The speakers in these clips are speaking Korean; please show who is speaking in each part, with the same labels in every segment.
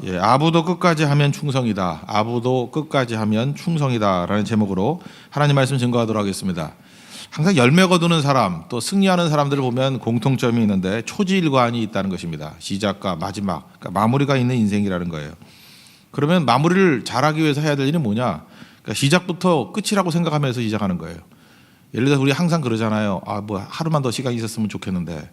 Speaker 1: 예, 아부도 끝까지 하면 충성이다. 아부도 끝까지 하면 충성이다라는 제목으로 하나님 말씀 증거하도록 하겠습니다. 항상 열매 거두는 사람, 또 승리하는 사람들을 보면 공통점이 있는데 초지일관이 있다는 것입니다. 시작과 마지막, 그러니까 마무리가 있는 인생이라는 거예요. 그러면 마무리를 잘하기 위해서 해야 될 일은 뭐냐? 그러니까 시작부터 끝이라고 생각하면서 시작하는 거예요. 예를 들어서 우리 항상 그러잖아요. 뭐 하루만 더 시간이 있었으면 좋겠는데,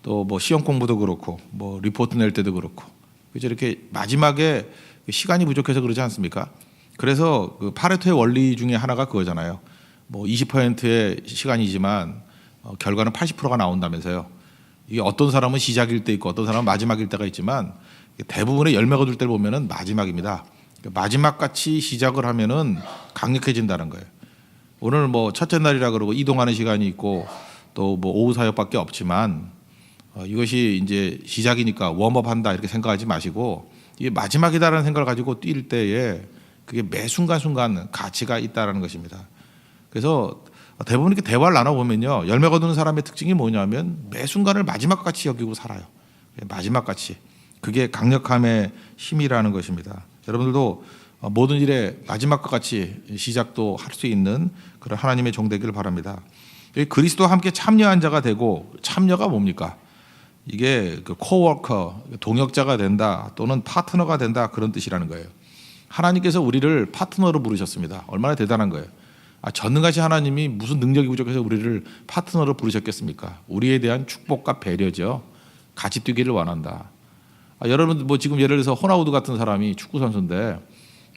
Speaker 1: 또 뭐 시험 공부도 그렇고, 뭐 리포트 낼 때도 그렇고, 그죠? 이렇게 마지막에 시간이 부족해서 그러지 않습니까? 그래서 그 파레토의 원리 중에 하나가 그거잖아요. 뭐 20%의 시간이지만 결과는 80%가 나온다면서요. 이게 어떤 사람은 시작일 때 있고 어떤 사람은 마지막일 때가 있지만 대부분의 열매 거둘 때를 보면은 마지막입니다. 마지막 같이 시작을 하면은 강력해진다는 거예요. 오늘 뭐 첫째 날이라 그러고 이동하는 시간이 있고 또 뭐 오후 사역밖에 없지만 이것이 이제 시작이니까 웜업 한다 이렇게 생각하지 마시고 이게 마지막이다라는 생각을 가지고 뛸 때에 그게 매 순간순간 가치가 있다라는 것입니다. 그래서 대부분 이렇게 대화를 나눠보면요. 열매 거두는 사람의 특징이 뭐냐면 매 순간을 마지막 같이 여기고 살아요. 마지막 같이. 그게 강력함의 힘이라는 것입니다. 여러분들도 모든 일에 마지막과 같이 시작도 할 수 있는 그런 하나님의 종 되기를 바랍니다. 그리스도와 함께 참여한 자가 되고 참여가 뭡니까? 이게 그 코워커, 동역자가 된다 또는 파트너가 된다 그런 뜻이라는 거예요. 하나님께서 우리를 파트너로 부르셨습니다. 얼마나 대단한 거예요. 전능하신 하나님이 무슨 능력이 부족해서 우리를 파트너로 부르셨겠습니까? 우리에 대한 축복과 배려죠. 같이 뛰기를 원한다. 여러분 뭐 지금 예를 들어서 호나우두 같은 사람이 축구 선수인데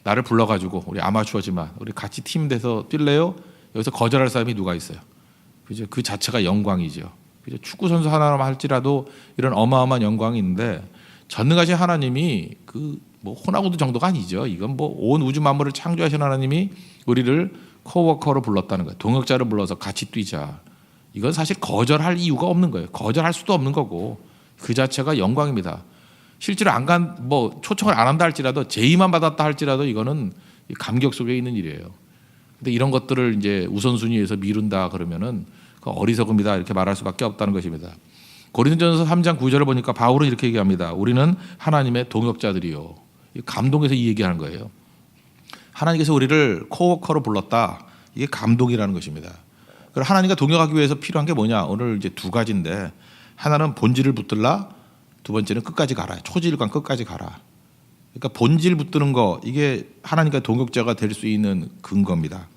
Speaker 1: 나를 불러가지고 우리 아마추어지만 우리 같이 팀 돼서 뛸래요? 여기서 거절할 사람이 누가 있어요? 그죠? 그 자체가 영광이죠. 그죠? 축구 선수 하나만 할지라도 이런 어마어마한 영광이 있는데 전능하신 하나님이 그 뭐 호나우두 정도가 아니죠. 이건 뭐 온 우주 만물을 창조하신 하나님이 우리를 코워커로 불렀다는 거예요. 동역자를 불러서 같이 뛰자. 이건 사실 거절할 이유가 없는 거예요. 거절할 수도 없는 거고 그 자체가 영광입니다. 실제로 뭐 초청을 안 한다 할지라도 제의만 받았다 할지라도 이거는 감격 속에 있는 일이에요. 근데 이런 것들을 이제 우선순위에서 미룬다 그러면은 그 어리석음이다 이렇게 말할 수밖에 없다는 것입니다. 고린도전서 3장 9절을 보니까 바울은 이렇게 얘기합니다. 우리는 하나님의 동역자들이요. 감동해서 이 얘기하는 거예요. 하나님께서 우리를 코워커로 불렀다. 이게 감동이라는 것입니다. 그럼 하나님과 동역하기 위해서 필요한 게 뭐냐? 오늘 이제 두 가지인데 하나는 본질을 붙들라. 두 번째는 끝까지 가라. 초지일관 끝까지 가라. 그러니까 본질 붙드는 거 이게 하나님과 동역자가 될 수 있는 근거입니다.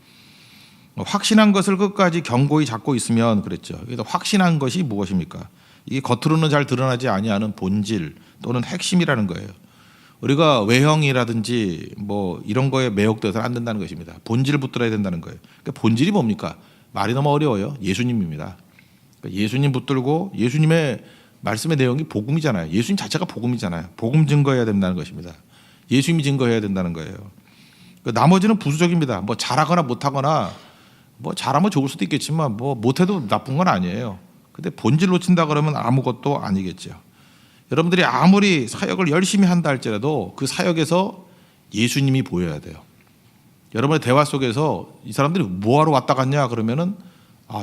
Speaker 1: 확신한 것을 끝까지 견고히 잡고 있으면 그랬죠. 그래서 확신한 것이 무엇입니까? 이게 겉으로는 잘 드러나지 아니하는 본질 또는 핵심이라는 거예요. 우리가 외형이라든지 뭐 이런 거에 매혹돼서는 안 된다는 것입니다. 본질을 붙들어야 된다는 거예요. 그러니까 본질이 뭡니까? 말이 너무 어려워요. 예수님입니다. 그러니까 예수님 붙들고 예수님의 말씀의 내용이 복음이잖아요. 예수님 자체가 복음이잖아요. 복음 증거해야 된다는 것입니다. 예수님이 증거해야 된다는 거예요. 나머지는 부수적입니다. 뭐 잘하거나 못하거나 뭐 잘하면 좋을 수도 있겠지만 뭐 못해도 나쁜 건 아니에요. 근데 본질 놓친다 그러면 아무것도 아니겠죠. 여러분들이 아무리 사역을 열심히 한다 할지라도 그 사역에서 예수님이 보여야 돼요. 여러분의 대화 속에서 이 사람들이 뭐하러 왔다 갔냐 그러면은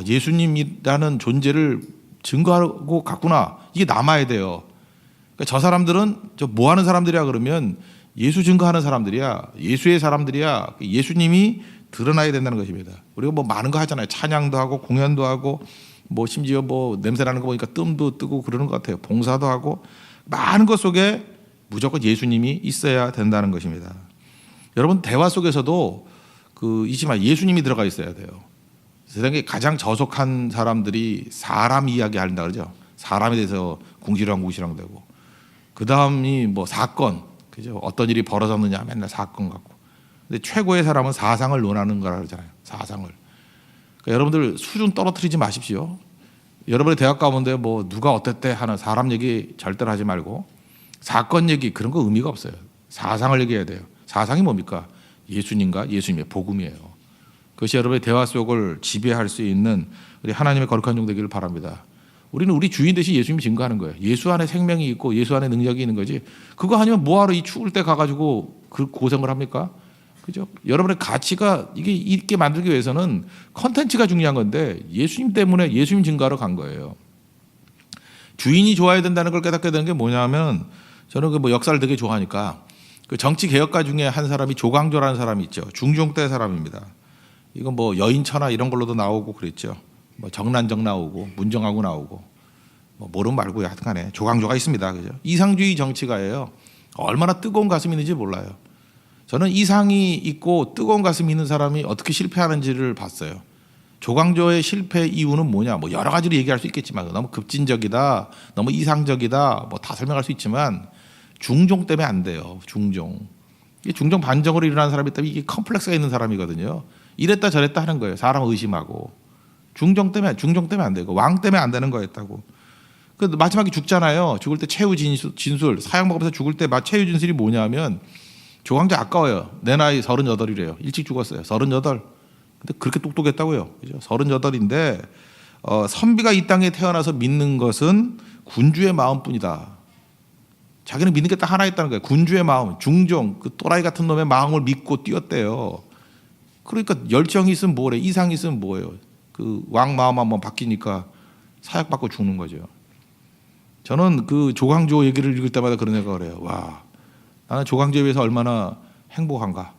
Speaker 1: 예수님이라는 존재를 증거하고 갔구나. 이게 남아야 돼요. 그러니까 저 사람들은 저 뭐 하는 사람들이야 그러면 예수 증거하는 사람들이야. 예수의 사람들이야. 예수님이 드러나야 된다는 것입니다. 우리가 뭐 많은 거 하잖아요. 찬양도 하고 공연도 하고 뭐 심지어 뭐 냄새 나는 거 보니까 뜸도 뜨고 그러는 것 같아요. 봉사도 하고 많은 것 속에 무조건 예수님이 있어야 된다는 것입니다. 여러분 대화 속에서도 이지만 예수님이 들어가 있어야 돼요. 세상에 가장 저속한 사람들이 사람 이야기 한다 그러죠. 사람에 대해서 궁시렁궁시렁 되고 그 다음이 뭐 사건, 그죠? 어떤 일이 벌어졌느냐 맨날 사건 갖고. 근데 최고의 사람은 사상을 논하는 거라 그러잖아요. 사상을. 그러니까 여러분들 수준 떨어뜨리지 마십시오. 여러분의 대학 가운데 뭐 누가 어땠대 하는 사람 얘기 절대로 하지 말고 사건 얘기 그런 거 의미가 없어요. 사상을 얘기해야 돼요. 사상이 뭡니까? 예수님과 예수님의 복음이에요. 그것이 여러분의 대화 속을 지배할 수 있는 우리 하나님의 거룩한 종 되기를 바랍니다. 우리는 우리 주인 대신 예수님이 증거하는 거예요. 예수 안에 생명이 있고 예수 안에 능력이 있는 거지. 그거 아니면 뭐하러 이 추울 때 가가지고 그 고생을 합니까? 그죠? 여러분의 가치가 이게 있게 만들기 위해서는 컨텐츠가 중요한 건데 예수님 때문에 예수님 증거하러 간 거예요. 주인이 좋아야 된다는 걸 깨닫게 되는 게 뭐냐면 저는 그 뭐 역사를 되게 좋아하니까 그 정치 개혁가 중에 한 사람이 조광조라는 사람이 있죠. 중종 때 사람입니다. 이건 뭐 여인천하 이런 걸로도 나오고 그랬죠. 뭐 정난정 나오고 문정하고 나오고 뭐 모르면 말고요. 하여튼간에 조광조가 있습니다. 그죠? 이상주의 정치가예요. 얼마나 뜨거운 가슴이 있는지 몰라요. 저는 이상이 있고 뜨거운 가슴이 있는 사람이 어떻게 실패하는지를 봤어요. 조광조의 실패 이유는 뭐냐? 뭐 여러 가지로 얘기할 수 있겠지만 너무 급진적이다, 너무 이상적이다, 뭐 다 설명할 수 있지만 중종 때문에 안 돼요. 중종. 이게 중종 반정으로 일어난 사람이 있다면 이게 컴플렉스가 있는 사람이거든요. 이랬다 저랬다 하는 거예요. 사람 의심하고. 중종 때문에 안 되고 왕 때문에 안 되는 거였다고. 그 마지막에 죽잖아요. 죽을 때 최후 진술 사형 먹으면서 죽을 때 최후 진술이 뭐냐면 조광조 아까워요. 내 나이 38이래요. 일찍 죽었어요. 38. 근데 그렇게 똑똑했다고요. 그죠? 38인데 선비가 이 땅에 태어나서 믿는 것은 군주의 마음뿐이다. 자기는 믿는 게 딱 하나 있다는 거예요. 군주의 마음, 중종, 그 또라이 같은 놈의 마음을 믿고 뛰었대요. 그러니까 열정이 있으면 뭐래, 이상이 있으면 뭐예요. 그 왕 마음 한번 바뀌니까 사약받고 죽는 거죠. 저는 그 조광조 얘기를 읽을 때마다 그런 생각을 해요. 와, 나는 조광조에 비해서 얼마나 행복한가.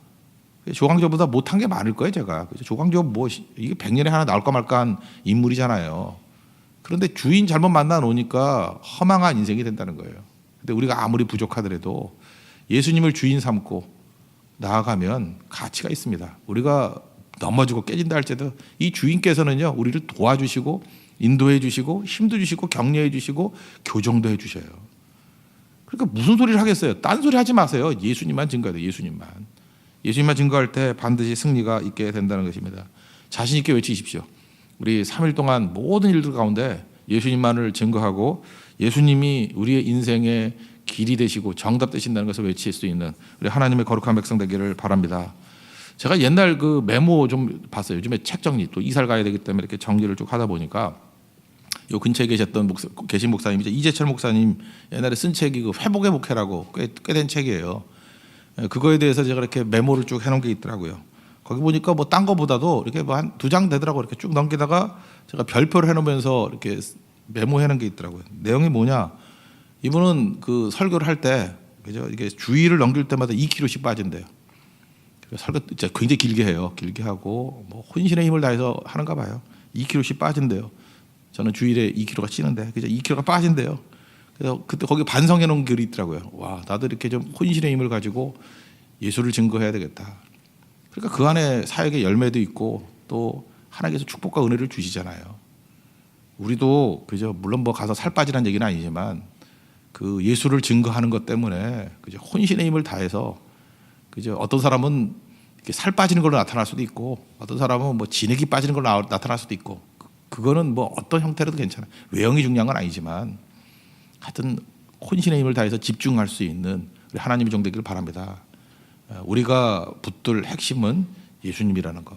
Speaker 1: 조광조보다 못한 게 많을 거예요, 제가. 조광조 뭐 이게 100년에 하나 나올까 말까한 인물이잖아요. 그런데 주인 잘못 만나 놓으니까 허망한 인생이 된다는 거예요. 근데 우리가 아무리 부족하더라도 예수님을 주인 삼고 나아가면 가치가 있습니다. 우리가 넘어지고 깨진다 할지라도 이 주인께서는요, 우리를 도와주시고 인도해 주시고 힘도 주시고 격려해 주시고 교정도 해 주셔요. 그러니까 무슨 소리를 하겠어요? 딴 소리 하지 마세요. 예수님만 증거해요. 예수님만 증거할 때 반드시 승리가 있게 된다는 것입니다. 자신 있게 외치십시오. 우리 3일 동안 모든 일들 가운데 예수님만을 증거하고 예수님이 우리의 인생의 길이 되시고 정답 되신다는 것을 외칠 수 있는 우리 하나님의 거룩한 백성 되기를 바랍니다. 제가 옛날 그 메모 좀 봤어요. 요즘에 책 정리 또 이사를 가야 되기 때문에 이렇게 정리를 쭉 하다 보니까 요 근처에 계신 목사님이죠. 이재철 목사님 옛날에 쓴 책이 그 회복의 목회라고 꽤 된 책이에요. 그거에 대해서 제가 이렇게 메모를 쭉 해놓은 게 있더라고요. 거기 보니까 뭐 딴 거보다도 이렇게 뭐 한 2장 되더라고. 이렇게 쭉 넘기다가 제가 별표를 해놓으면서 이렇게 메모해놓은 게 있더라고요. 내용이 뭐냐? 이분은 그 설교를 할 때 그죠? 이게 주의를 넘길 때마다 2kg씩 빠진대요. 설교 진짜 굉장히 길게 해요. 길게 하고 뭐 혼신의 힘을 다해서 하는가 봐요. 2kg씩 빠진대요. 저는 주일에 2kg가 찌는데 그죠? 2kg가 빠진대요. 그래서 그때 거기 반성해 놓은 글이 있더라고요. 와, 나도 이렇게 좀 혼신의 힘을 가지고 예수를 증거해야 되겠다. 그러니까 그 안에 사역의 열매도 있고 또 하나님께서 축복과 은혜를 주시잖아요. 우리도 그죠? 물론 뭐 가서 살 빠지라는 얘기는 아니지만 그 예수를 증거하는 것 때문에 그죠? 혼신의 힘을 다해서 그죠? 어떤 사람은 이렇게 살 빠지는 걸로 나타날 수도 있고 어떤 사람은 뭐 진액이 빠지는 걸로 나타날 수도 있고 그거는 뭐 어떤 형태로도 괜찮아요. 외형이 중요한 건 아니지만 하여튼 혼신의 힘을 다해서 집중할 수 있는 우리 하나님의 종 되기를 바랍니다. 우리가 붙들 핵심은 예수님이라는 거.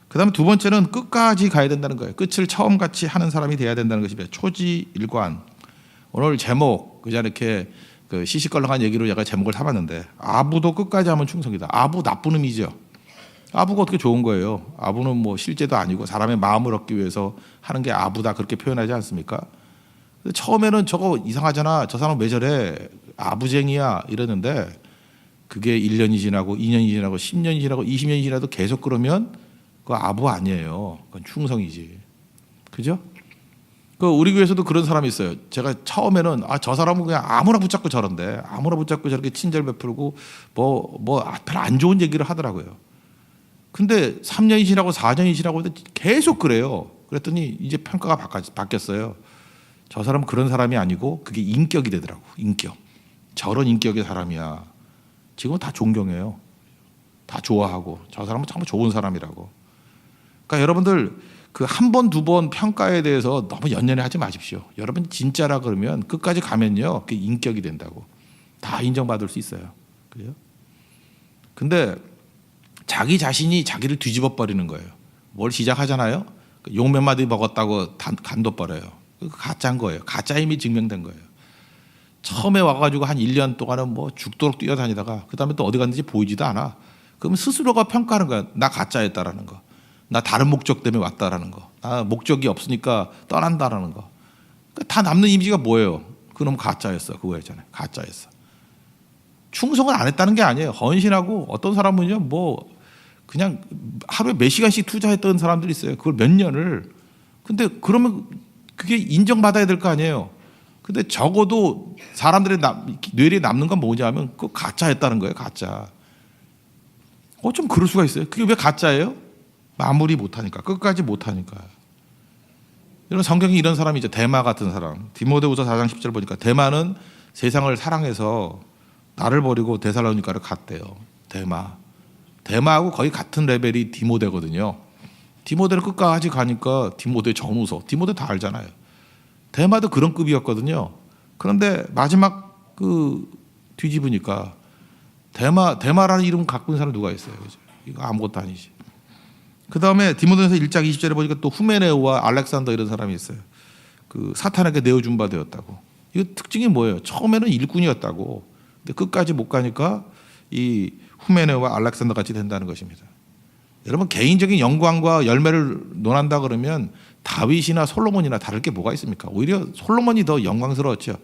Speaker 1: 그다음에 두 번째는 끝까지 가야 된다는 거예요. 끝을 처음같이 하는 사람이 돼야 된다는 것입니다. 초지일관. 오늘 제목 그냥 이렇게 그 시시껄렁한 얘기로 제가 제목을 타봤는데 아부도 끝까지 하면 충성이다. 아부 나쁜 의미죠. 아부가 어떻게 좋은 거예요? 아부는 뭐 실제도 아니고 사람의 마음을 얻기 위해서 하는 게 아부다 그렇게 표현하지 않습니까? 근데 처음에는 저거 이상하잖아. 저 사람 왜 저래? 아부쟁이야 이러는데 그게 1년이 지나고 2년이 지나고 10년이 지나고 20년이 지나도 계속 그러면 그거 아부 아니에요. 그건 충성이지. 그죠? 그 우리 교회에서도 그런 사람이 있어요. 제가 처음에는 저 사람은 그냥 아무나 붙잡고 저런데 아무나 붙잡고 저렇게 친절 베풀고 뭐 별로 안 좋은 얘기를 하더라고요. 근데 3년이 지나고 4년이 지나고 계속 그래요. 그랬더니 이제 평가가 바뀌었어요. 저 사람은 그런 사람이 아니고 그게 인격이 되더라고. 인격. 저런 인격의 사람이야. 지금은 다 존경해요. 다 좋아하고 저 사람은 참 좋은 사람이라고. 그러니까 여러분들 그 한 번, 두 번 평가에 대해서 너무 연연해 하지 마십시오. 여러분 진짜라 그러면 끝까지 가면요. 그게 인격이 된다고. 다 인정받을 수 있어요. 그래요? 근데 자기 자신이 자기를 뒤집어 버리는 거예요. 뭘 시작하잖아요. 욕 몇 마디 먹었다고 간도 버려요. 그거 가짜인 거예요. 가짜 힘이 증명된 거예요. 처음에 와가지고 한 1년 동안은 뭐 죽도록 뛰어다니다가 그 다음에 또 어디 갔는지 보이지도 않아. 그러면 스스로가 평가하는 거야. 나 가짜였다라는 거. 나 다른 목적 때문에 왔다라는 거. 나 목적이 없으니까 떠난다라는 거. 그러니까 다 남는 이미지가 뭐예요? 그놈 가짜였어. 그거 있잖아요. 가짜였어. 충성을 안 했다는 게 아니에요. 헌신하고 어떤 사람은요, 뭐 그냥 하루에 몇 시간씩 투자했던 사람들이 있어요. 그걸 몇 년을. 근데 그러면 그게 인정받아야 될 거 아니에요. 근데 적어도 사람들의 뇌리에 남는 건 뭐냐면 그 가짜였다는 거예요. 가짜. 좀 그럴 수가 있어요. 그게 왜 가짜예요? 마무리 못하니까. 끝까지 못하니까. 이런 성경에 이런 사람이 이제 데마 같은 사람. 디모데후서 4장 10절 보니까 데마는 세상을 사랑해서 나를 버리고 데살로니가를 갔대요. 데마하고 거의 같은 레벨이 디모데거든요. 디모데를 끝까지 가니까 디모데 전후서. 디모데 다 알잖아요. 데마도 그런 급이었거든요. 그런데 마지막 그 뒤집으니까 데마라는 이름 갖고 있는 사람 누가 있어요? 그죠? 이거 아무것도 아니지. 그 다음에 디모데전서 1장 20절에 보니까 또 후메네오와 알렉산더 이런 사람이 있어요. 그 사탄에게 내어준 바 되었다고. 이거 특징이 뭐예요? 처음에는 일꾼이었다고. 근데 끝까지 못 가니까 이 후메네오와 알렉산더 같이 된다는 것입니다. 여러분 개인적인 영광과 열매를 논한다 그러면 다윗이나 솔로몬이나 다를 게 뭐가 있습니까? 오히려 솔로몬이 더 영광스러웠죠.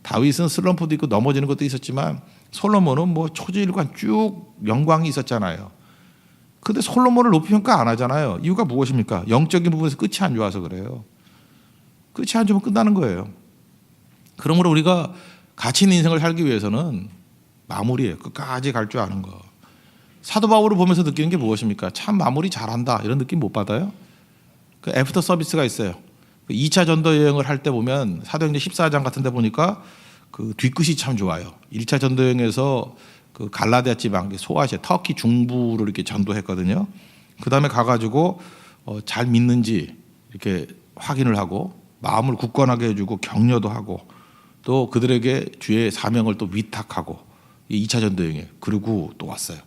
Speaker 1: 다윗은 슬럼프도 있고 넘어지는 것도 있었지만 솔로몬은 뭐 초지일관 쭉 영광이 있었잖아요. 근데 솔로몬을 높이 평가 안 하잖아요. 이유가 무엇입니까? 영적인 부분에서 끝이 안 좋아서 그래요. 끝이 안 좋으면 끝나는 거예요. 그러므로 우리가 가치 있는 인생을 살기 위해서는 마무리예요. 끝까지 갈 줄 아는 거. 사도 바울을 보면서 느끼는 게 무엇입니까? 참 마무리 잘한다 이런 느낌 못 받아요? 그 애프터 서비스가 있어요. 2차 전도 여행을 할 때 보면 사도행전 14장 같은 데 보니까 그 뒤끝이 참 좋아요. 1차 전도 여행에서 그 갈라디아 지방, 소아시아, 터키 중부를 이렇게 전도했거든요. 그 다음에 가가지고 잘 믿는지 이렇게 확인을 하고 마음을 굳건하게 해주고 격려도 하고 또 그들에게 주의 사명을 또 위탁하고 2차 전도 여행에 그리고 또 왔어요.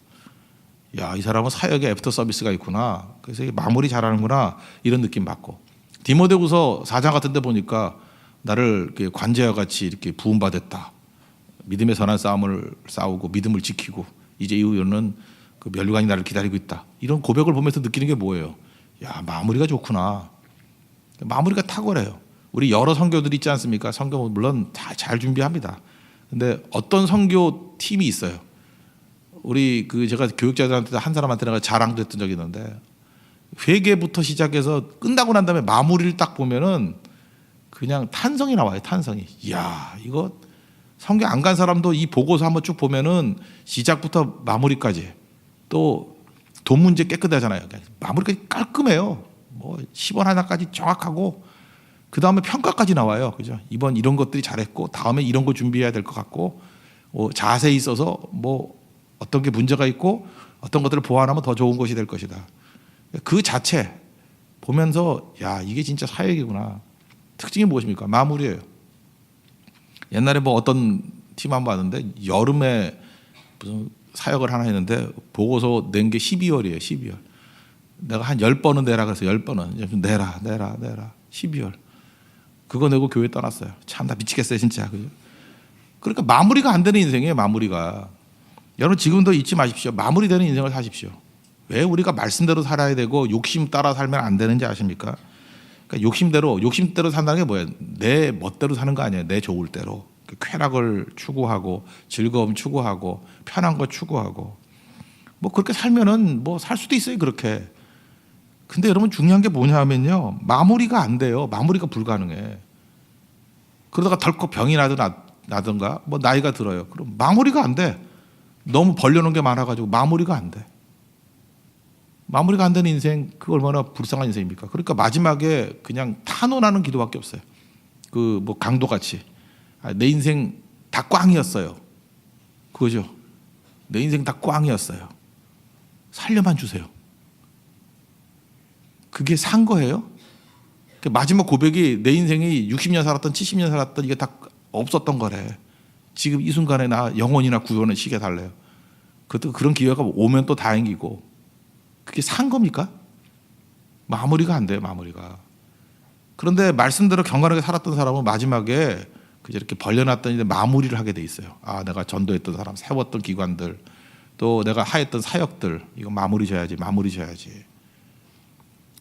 Speaker 1: 야, 이 사람은 사역에 애프터 서비스가 있구나. 그래서 마무리 잘하는구나 이런 느낌 받고 디모데후서 4장 같은 데 보니까 나를 관제와 같이 이렇게 부음받았다. 믿음의 선한 싸움을 싸우고 믿음을 지키고 이제 이후에는 그 면류관이 나를 기다리고 있다. 이런 고백을 보면서 느끼는 게 뭐예요? 야, 마무리가 좋구나. 마무리가 탁월해요. 우리 여러 선교들이 있지 않습니까? 선교 물론 잘 준비합니다. 근데 어떤 선교 팀이 있어요. 우리 제가 교육자들한테 한 사람한테 내가 자랑도 했던 적이 있는데 회개부터 시작해서 끝나고 난 다음에 마무리를 딱 보면은 그냥 탄성이 나와요. 탄성이. 이야, 이거 선교 안 간 사람도 이 보고서 한번 쭉 보면은 시작부터 마무리까지 또 돈 문제 깨끗하잖아요. 마무리까지 깔끔해요. 뭐 10원 하나까지 정확하고 그 다음에 평가까지 나와요. 그죠? 이번 이런 것들이 잘했고 다음에 이런 거 준비해야 될 것 같고 자세히 있어서 뭐 어떤 게 문제가 있고 어떤 것들을 보완하면 더 좋은 것이 될 것이다. 그 자체 보면서 야, 이게 진짜 사역이구나. 특징이 무엇입니까? 마무리예요. 옛날에 뭐 어떤 팀 한번 봤는데 여름에 무슨 사역을 하나 했는데 보고서 낸 게 12월이에요. 12월. 내가 한 10번은 내라 그래서 10번은 내라 12월. 그거 내고 교회 떠났어요. 참 나 미치겠어요 진짜. 그죠? 그러니까 마무리가 안 되는 인생이에요. 마무리가. 여러분 지금도 잊지 마십시오. 마무리되는 인생을 사십시오. 왜 우리가 말씀대로 살아야 되고 욕심 따라 살면 안 되는지 아십니까? 그러니까 욕심대로 산다는 게 뭐예요? 내 멋대로 사는 거 아니에요. 내 좋을 대로. 쾌락을 추구하고 즐거움 추구하고 편한 거 추구하고 뭐 그렇게 살면은 뭐 살 수도 있어요. 그렇게. 근데 여러분 중요한 게 뭐냐 하면요. 마무리가 안 돼요. 마무리가 불가능해. 그러다가 덜컥 병이 나든가 뭐 나이가 들어요. 그럼 마무리가 안 돼. 너무 벌려놓은 게 많아가지고 마무리가 안 돼. 마무리가 안 되는 인생, 그 얼마나 불쌍한 인생입니까? 그러니까 마지막에 그냥 탄원하는 기도밖에 없어요. 그 뭐 강도같이 내 인생 다 꽝이었어요. 그거죠. 내 인생 다 꽝이었어요. 살려만 주세요. 그게 산 거예요? 마지막 고백이 내 인생이 60년 살았던 70년 살았던 이게 다 없었던 거래. 지금 이 순간에 나 영혼이나 구원을 시게 달래요. 그것도 그런 기회가 오면 또 다행이고 그게 산 겁니까? 마무리가 안 돼요. 마무리가. 그런데 말씀대로 경건하게 살았던 사람은 마지막에 그저 이렇게 벌려놨더니 마무리를 하게 돼 있어요. 아, 내가 전도했던 사람, 세웠던 기관들, 또 내가 하였던 사역들 이거 마무리 져야지.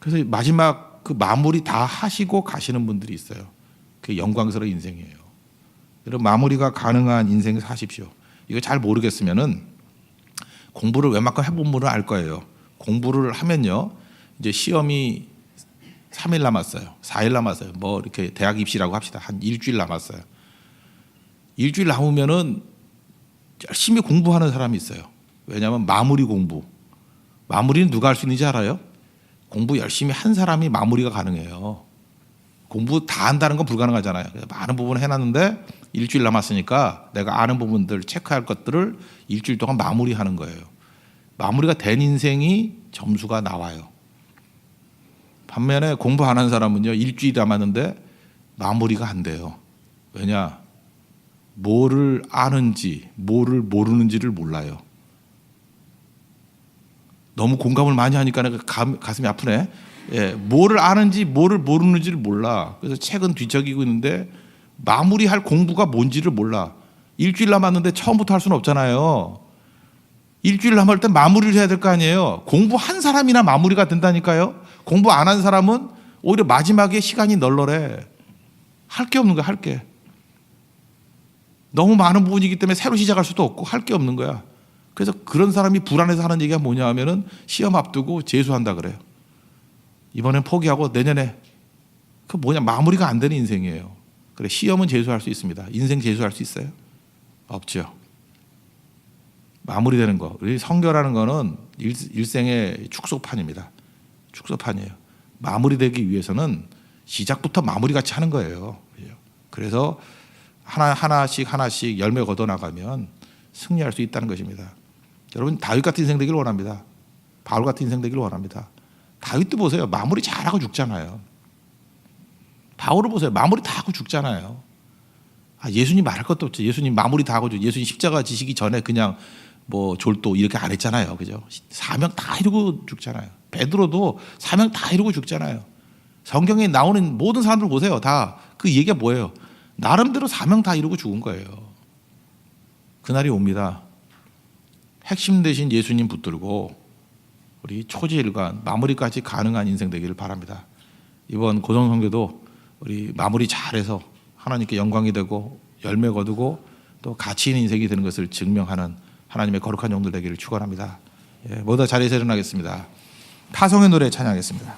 Speaker 1: 그래서 마지막 그 마무리 다 하시고 가시는 분들이 있어요. 그게 영광스러운 인생이에요. 그리고 마무리가 가능한 인생 사십시오. 이거 잘 모르겠으면은 공부를 웬만큼 해본 분은 알 거예요. 공부를 하면요, 이제 시험이 3일 남았어요. 4일 남았어요. 뭐 이렇게 대학 입시라고 합시다. 한 일주일 남았어요. 일주일 남으면은 열심히 공부하는 사람이 있어요. 왜냐하면 마무리 공부. 마무리는 누가 할 수 있는지 알아요? 공부 열심히 한 사람이 마무리가 가능해요. 공부 다 한다는 건 불가능하잖아요. 많은 부분을 해놨는데 일주일 남았으니까 내가 아는 부분들, 체크할 것들을 일주일 동안 마무리하는 거예요. 마무리가 된 인생이 점수가 나와요. 반면에 공부 안 한 사람은요, 일주일 남았는데 마무리가 안 돼요. 왜냐? 뭐를 아는지, 뭐를 모르는지를 몰라요. 너무 공감을 많이 하니까 가슴이 아프네. 예, 뭐를 아는지, 뭐를 모르는지를 몰라. 그래서 책은 뒤척이고 있는데 마무리할 공부가 뭔지를 몰라. 일주일 남았는데 처음부터 할 수는 없잖아요. 일주일 남을 때 마무리를 해야 될 거 아니에요. 공부한 사람이나 마무리가 된다니까요. 공부 안 한 사람은 오히려 마지막에 시간이 널널해. 할 게 없는 거야, 할 게. 너무 많은 부분이기 때문에 새로 시작할 수도 없고 할 게 없는 거야. 그래서 그런 사람이 불안해서 하는 얘기가 뭐냐 하면은 시험 앞두고 재수한다 그래요. 이번엔 포기하고 내년에 그 뭐냐, 마무리가 안 되는 인생이에요. 그래, 시험은 재수할 수 있습니다. 인생 재수할 수 있어요? 없죠. 마무리되는 거. 우리 성교라는 거는 일생의 축소판입니다. 축소판이에요. 마무리되기 위해서는 시작부터 마무리같이 하는 거예요. 그래서 하나씩 열매 걷어 나가면 승리할 수 있다는 것입니다. 여러분, 다윗 같은 인생 되기를 원합니다. 바울 같은 인생 되기를 원합니다. 다윗도 보세요. 마무리 잘하고 죽잖아요. 바울을 보세요. 마무리 다 하고 죽잖아요. 예수님 말할 것도 없죠. 예수님 마무리 다 하고 예수님 십자가 지시기 전에 그냥 뭐 졸도 이렇게 안 했잖아요. 그죠? 사명 다 이루고 죽잖아요. 베드로도 사명 다 이루고 죽잖아요. 성경에 나오는 모든 사람들 보세요. 다 그 얘기가 뭐예요? 나름대로 사명 다 이루고 죽은 거예요. 그날이 옵니다. 핵심 되신 예수님 붙들고 우리 초지일관 마무리까지 가능한 인생 되기를 바랍니다. 이번 고정선교도 우리 마무리 잘해서 하나님께 영광이 되고 열매 거두고 또 가치 있는 인생이 되는 것을 증명하는 하나님의 거룩한 영들 되기를 축원합니다. 모두 자리에서 일어나겠습니다. 파송의 노래 찬양하겠습니다.